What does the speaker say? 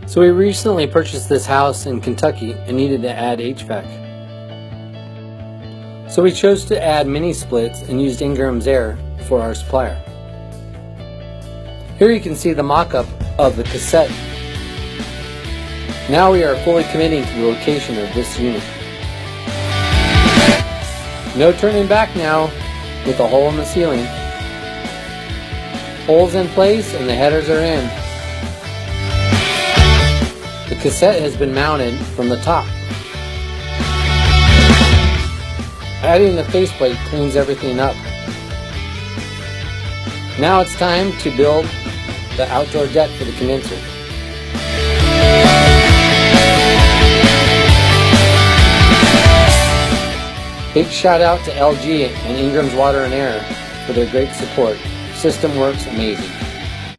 So we recently purchased this house in Kentucky and needed to add HVAC. So we chose to add mini splits and used Ingram's Air for our supplier. Here you can see the mock-up of the Cassette. Now we are fully committing to the location of this unit. No turning back now with a hole in the ceiling. Holes in place and the headers are in. The Cassette has been mounted from the top. Adding the faceplate cleans everything up. Now it's time to build the outdoor deck for the condenser. Big shout out to LG and Ingram's Water and Air for their great support. System works amazing.